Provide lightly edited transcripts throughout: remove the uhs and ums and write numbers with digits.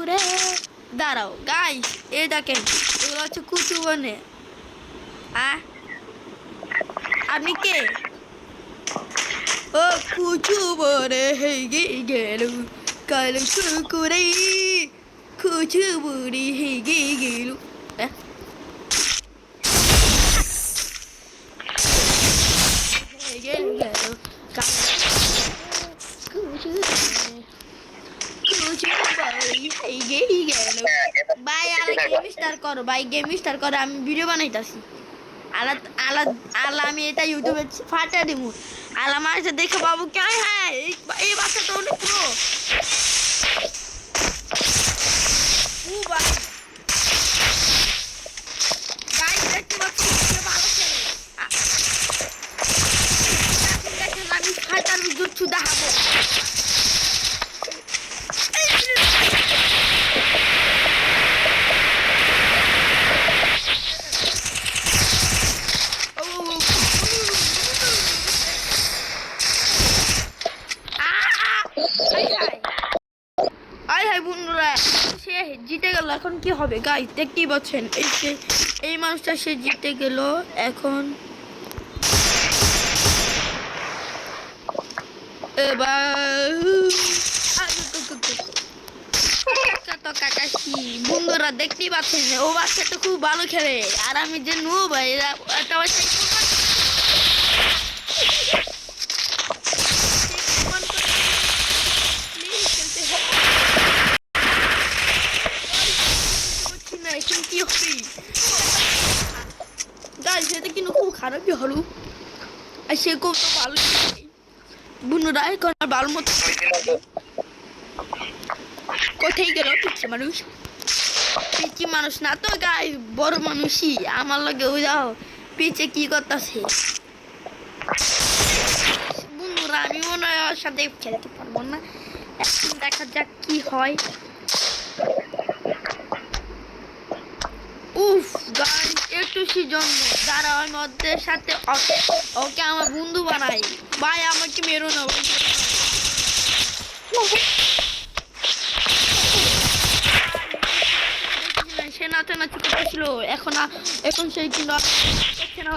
রে দাঁড়াও গাইস এই দেখেন এগুলো হচ্ছে কুচু বনে আপনি কে ও কুচু বনে হেগে গেল কাল কুকুরে কুচু বুড়ি হেগে গেল হেগে গেল কাল কুচু ভাই গেম স্টার্ট করো ভাই গেম স্টার্ট করো আমি ভিডিও বানাইতাছি আলা আলা আলা আমি এটা ইউটিউবে ফাটা দিমু আলা মাঝে দেখে বাবু কে হ্যাঁ এই বাচ্চাটা অনেক প্রো ও ভাই গাইস দেখতে পাচ্ছি কে ভালো খেলে দেখেন আমি ফাটার জুৎসু দেখাবো বন্ধুরা সে জিতে গেল এখন কি হবে গাইস দেখতেই পাচ্ছেন এই মানুষটা সে জিতে গেল এখন বন্ধুরা দেখতেই পাচ্ছেন ও বাচ্চাটা খুব ভালো খেলে আর আমি যে নো ভাই কি হবে গাইস এটা কিন্তু খুব খারাপই হলো আর সে খুব তো ভালো বন্ধুরা এখন আর ভালো মতো কোথায় গেল পিচি মানুষ না তো গাই বড় মানুষই আমার লগে যাও পিছে কি করতেছে বন্ধুরা আমি মনে হয় ওর সাথে খেলতে পারবো না এখন দেখা যাক কি হয় উফ গাইস একটু জন্য দাঁড়া ওই মধ্যের সাথে ওকে আমার বন্ধু বানাই ভাই আমাকে মেরো না সে নাচানাচি করতেছিল এখন সেই কিন্তু দেখছে না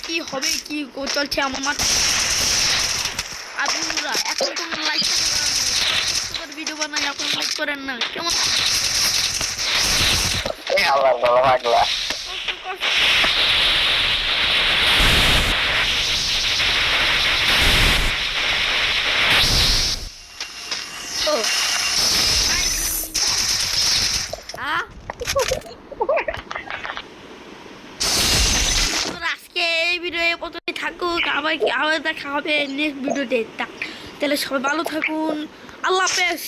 কি হবে কি চলছে আমার মাথা আর বন্ধুরা এখন তোমরা লাইক করে ভিডিও বানাই এখন লাইক করেন না কেমন আল্লাহ ভালো লাগলা ও আজকে এই ভিডিও প্রথমে থাকুক আবার দেখা হবে নেক্সট ভিডিওতে তাহলে সবাই ভালো থাকুন আল্লাহ হাফেজ